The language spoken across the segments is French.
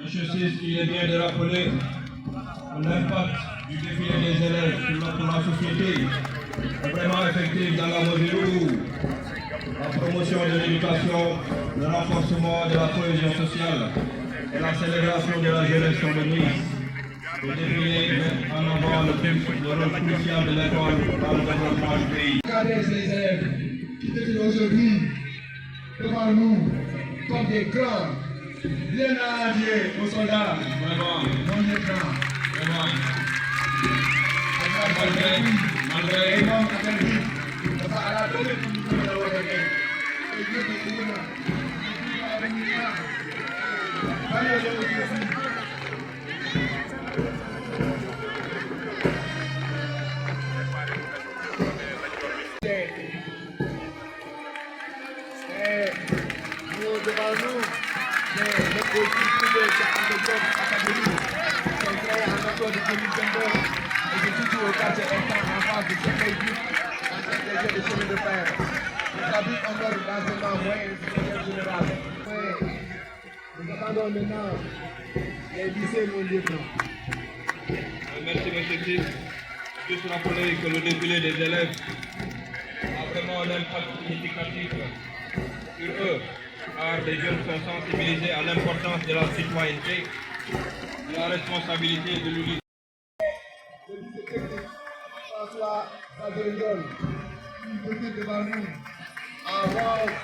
Monsieur VI, il est bien de rappeler l'impact du défilé des élèves sur la société est vraiment effectif dans la mesure où la promotion de l'éducation, le renforcement de la cohésion sociale et la célébration de la jeunesse sont de mise. Le défilé met en avant le rôle crucial de l'école dans le développement du pays. Regardez les élèves qui étaient aujourd'hui devant nous comme des grands, bien alliés aux soldats. Vraiment. Non des grands. Vraiment. Malgré moom affaire bi dafa ala doole pour ñu mën a war a def. Devant nous, les politiques de cette académie sont créés en octobre 2022 et je suis au quartier étant en face de ce pays en train de jouer des chemins de fer. Nous habitons encore dans l'enseignement moyen et supérieur général. Nous attendons maintenant les lycées mondiaux. Merci, monsieur VI. Juste rappeler que le défilé des élèves a vraiment un impact significatif sur eux, car les jeunes sont sensibilisés à l'importance de la citoyenneté, de la responsabilité de l'unité. François Faderiol, qui était devant nous en rose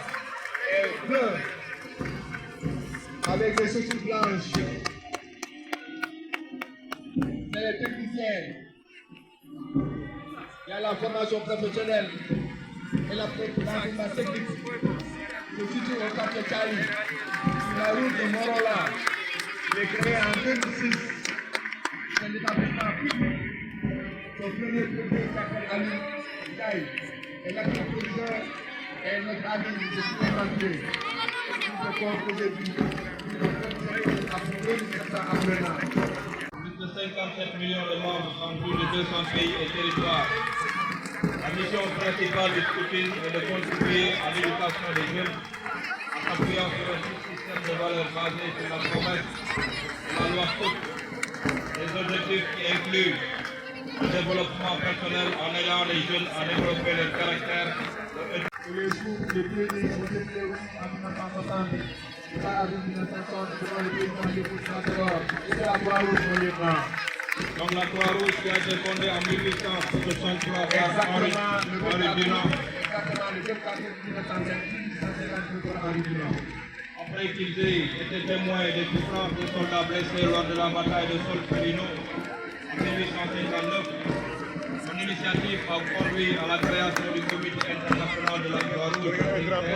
et bleu, avec des chaussures blanches. C'est les techniciens. Il y a la formation professionnelle et l'enseignement technique. Je suis au quartier Cali, sur la route de Morola. J'ai créé en 2006 un établissement public. Son premier président s'appelle Ali Gaï. Et l'acteur président est notre ami, je suis évalué. Nous sommes aujourd'hui. Plus de 57 millions de membres en plus de 200 pays et territoires. La mission principale du scoutisme est de contribuer à l'éducation des jeunes en appuyant sur un système de valeurs basé sur la promesse de la loi scout. Les objectifs qui incluent le développement personnel en aidant les jeunes à développer leur caractère. Les scouts, les pays, ont été en 1960. Pas en 1960, devant le président de Poutine. Et c'est la Croix-Rouge pour les Grands. Donc la Croix-Rouge qui a été fondée en 1863 par Henri Dunant. Exactement, le 24 1950 Henri Dunant. Après qu'ils aient été témoins des souffrances des soldats blessés lors de la bataille de Solferino en 1859, son initiative a conduit à la création du Comité international de la Croix-Rouge militaire,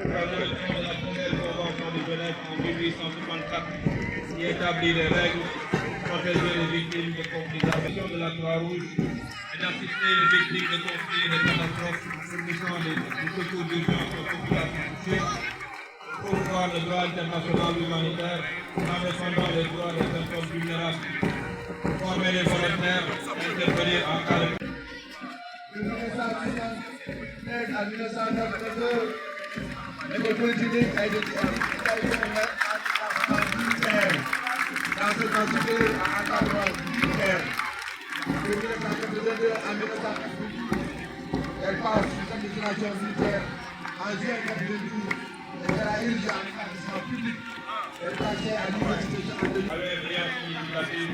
l'adoption de la première convention de Genève en 1864 qui établit les règles pour protéger les victimes de conflits. La mission de la Croix-Rouge est d'assister les victimes de conflits et de catastrophes en fournissant des secours d'urgence aux populations touchées, promouvoir le droit international humanitaire en défendant les droits des personnes vulnérables, former les volontaires, intervenir en cas de... De 1969 à 1992, les politiques a été dans cette entité à encadrement militaire. De 1982 à 1992, elle passe sous administration militaire. En juin 1992, elle a érigée en établissement public. Elle passait à l'université de avec bien significatif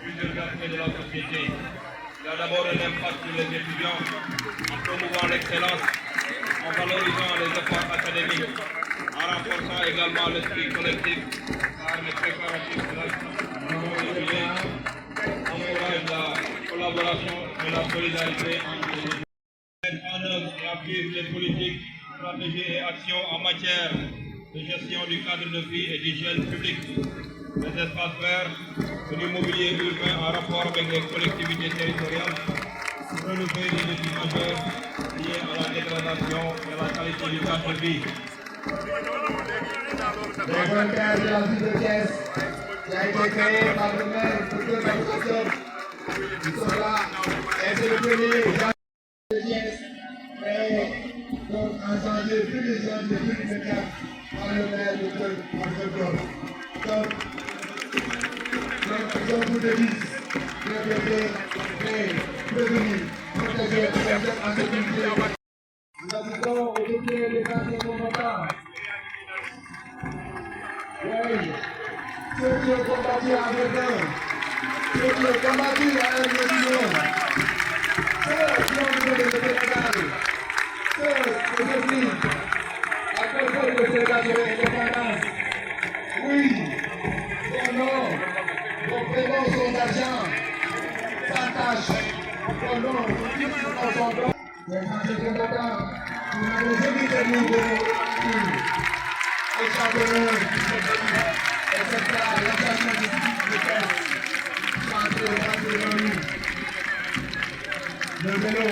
plusieurs aspects de la société. Il y a d'abord un impact sur les étudiants en promouvant l'excellence, en valorisant les efforts académiques, en renforçant également l'esprit collectif, car les préparatifs de la encouragent la collaboration et la solidarité entre les étudiants. En œuvre et appuie les politiques, stratégies et actions en matière de gestion du cadre de vie et d'hygiène publique, des espaces verts et du mobilier urbain en rapport avec les collectivités territoriales pour relever les défis majeurs liés à la dégradation et à la qualité du cadre de vie. Les volontaires de la ville de Thiès, qui a été créé par le maire pour deux associations, ils sont là, et c'est le premier de Thiès, créé donc en janvier 2024 par Madame le maire, docteur André donc, ils ont pour devise de prévenir, protéger et mettre en sécurité. Nous invitons aujourd'hui les anciens combattants. Oui, ceux qui ont combattu avec eux, ceux qui ont combattu avec le million, ceux qui ont besoin de se regarder, ceux aujourd'hui, à cause de célébration et indépendance. Oui, bon nom, vos prénoms sont d'argent, sans tâche, bon nom, vos titres sont blancs. Les anciens combattants, nous n'avons jamais tenu de échapper, etc. L'assassinat du texte, chanter devant nous. Le vélo.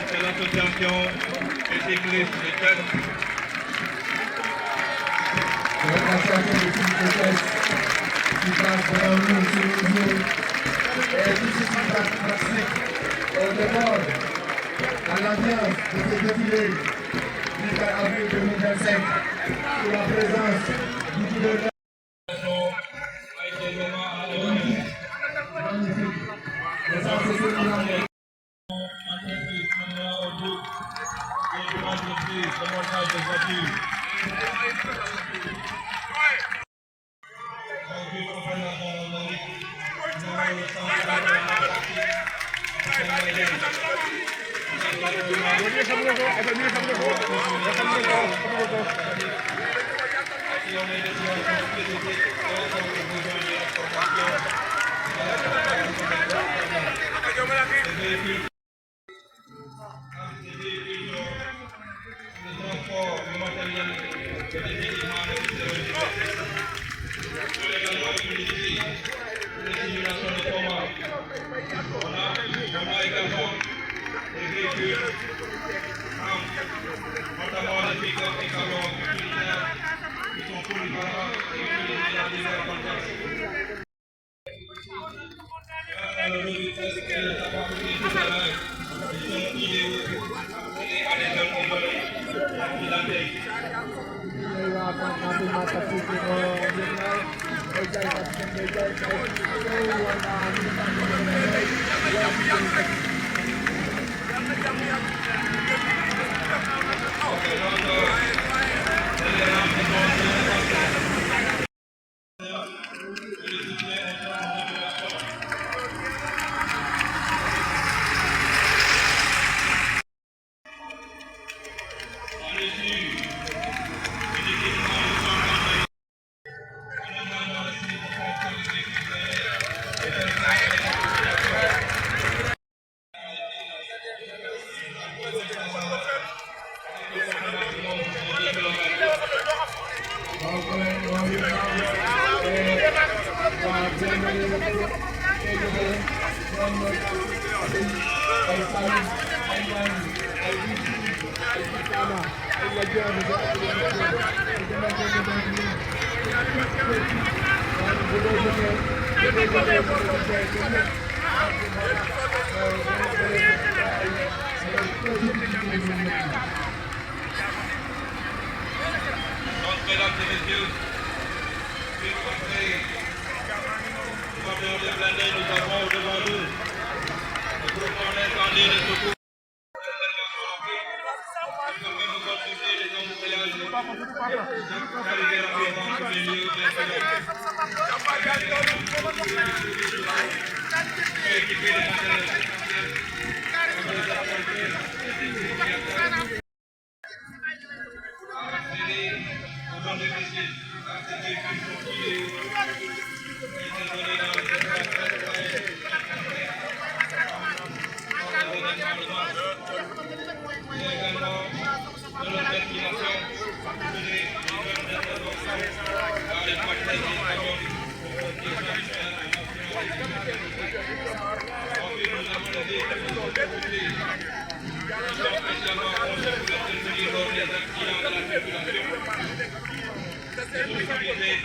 C'est l'association cycliste de Tchèque. L'association de cyclistes de Tchèque qui passe devant nous sur les yeux. Et tout ce qui participe au départ, à l'ambiance de ce défilé du 4 avril 2025 sous la présence du gouverneur. Magnifique. Et ça, c'est ce que nous avons.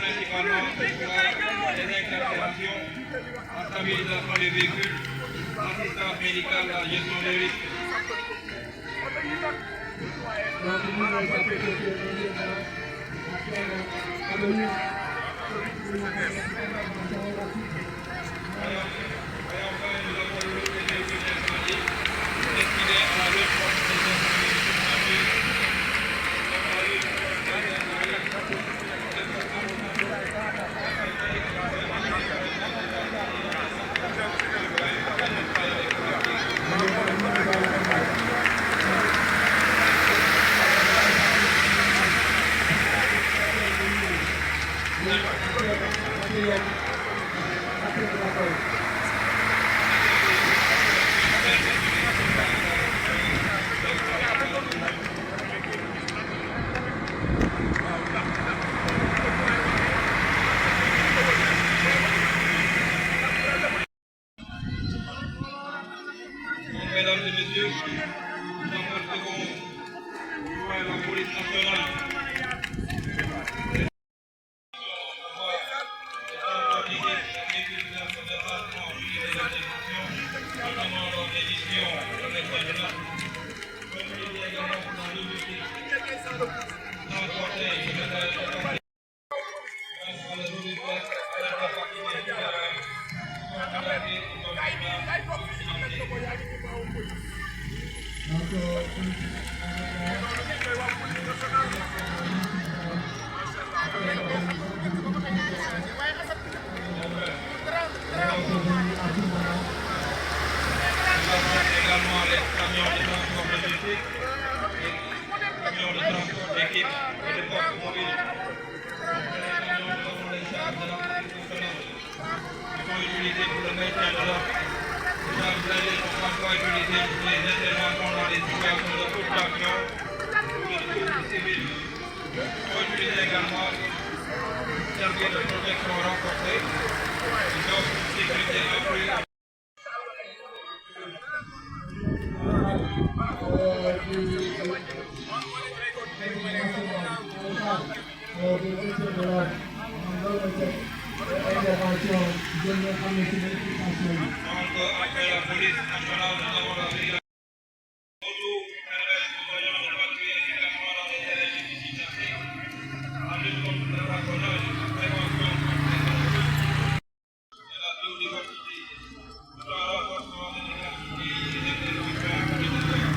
Principalement les incarcérations, la stabilisation des véhicules, l'assistance médicale, la gestion des risques. Mesdames et messieurs, nous apercevons la police nationale. Également les camions de transport logistique, les camions de transport d'équipe et de forces mobiles. Les camions nous avons les charges de la police nationale qui sont utilisés pour le maintien de l'ordre. Les charges blindées sont parfois utilisées pour les interventions dans les situations de toute action ou de secours civil. Ils sont utilisés également pour servir de protection renforcée, une offre de sécurité accrue. Après la police nationale, nous avons la brigade. Autour permettre aux agents de patrouiller efficacement dans les terrains difficiles d'accès, en lutte contre le braconnage, la prévention contre les incendies et la biodiversité, tout en renforçant l'efficacité des interventions communautaires.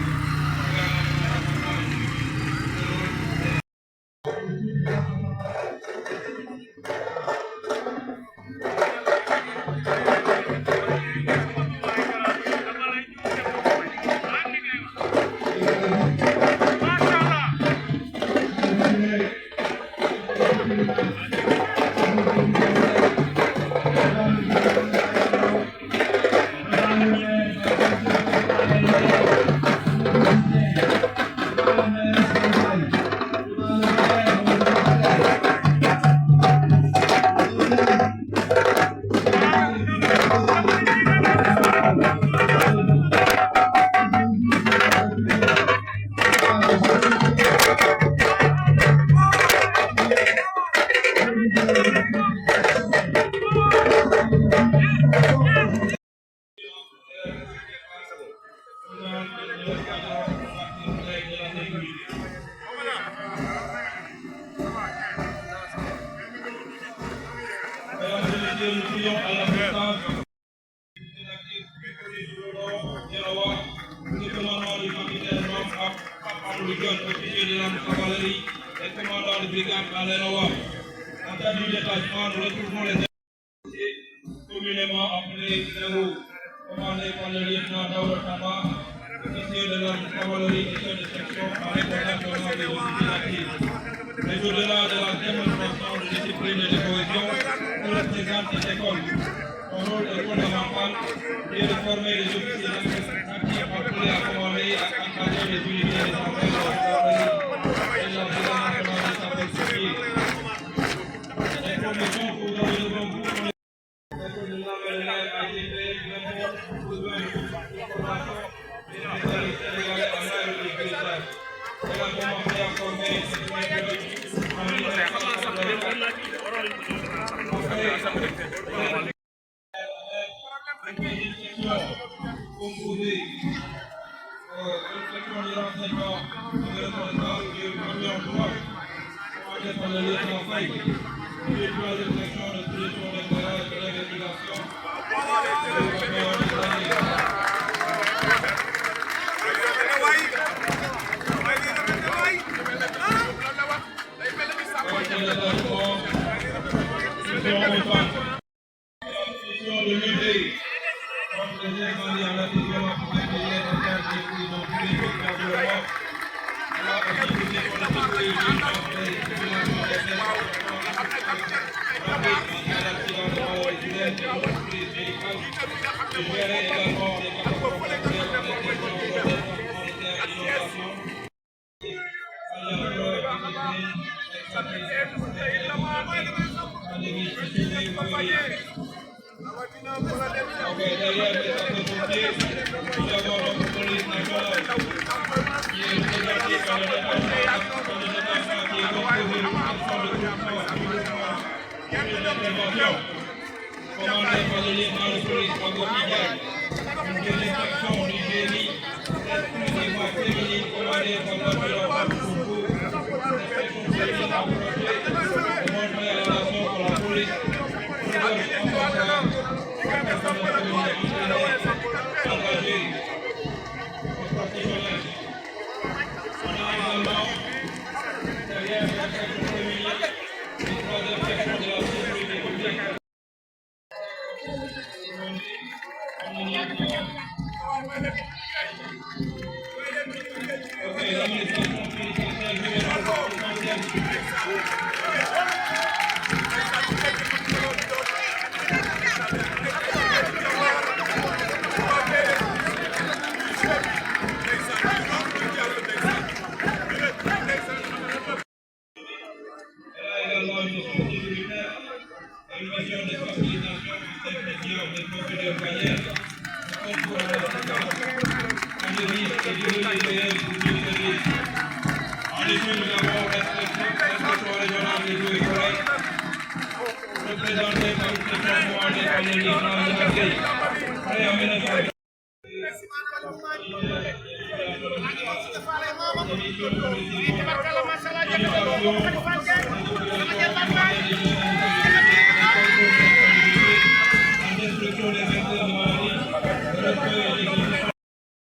Nous prions à l'assistance des actifs le commandant du capitaine Amadou John, officier de la cavalerie, et commandant de brigade à l'Enowa. En cas du détachement, nous retrouvons les officiers communément appelés Zéro, commandés par le lieutenant Daoud Tamba, officier de la cavalerie et chef de section en représentation des officiers actifs. Mais au-delà de la démonstration de discipline et de cohésion que représente cette école, son rôle est fondamental et de former les officiers actifs appelés à commander et à encadrer les unités des affaires de la cavalerie et de la brigade nationale des sapeurs-pompiers. Les formations que vous avez devant vous sont l'école de l'armée a été créée pour besoin de formation et de spécialistes sénégalais en aérospatiale. Elle a commencé à former cette en 1980. Une section composée d'une section renseignements et de reconnaissance qui est premier en droit, commandé par le lieutenant Faye, puis la direction de solution d'éclairage et d'investigation. Commandé par le lieutenant de police Mago Miguel, une deuxième section du génie, exclusivement féminine commandée par l'adjudant Pape Koukou, une section féminine approchée, montrer la relation pour la police, plusieurs ambassadeurs, personnel féminin entraîné, engagé, et professionnel. On a également, derrière la section féminine, une troisième section de la sécurité publique.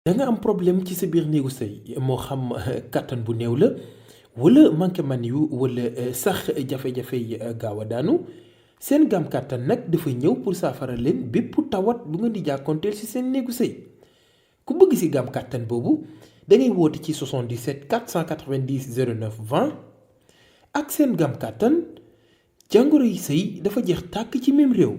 da nga am problème ci sa biir néegu sëy moo xam kàttan bu néew la wala manqué man yu wala sax jafe-jafe yi gaaw a daanu seen gaam kàttan nag dafa ñëw pour saafara leen bépp tawat bu ngeen di jàkkoonteel ci seen néegu sëy ku bëgg ci gaam kàttan boobu da ngay woote ci 77 490 09 20 ak seen gaam kàttan jàngoro yi sëy dafa jeex tàkk ci même réew.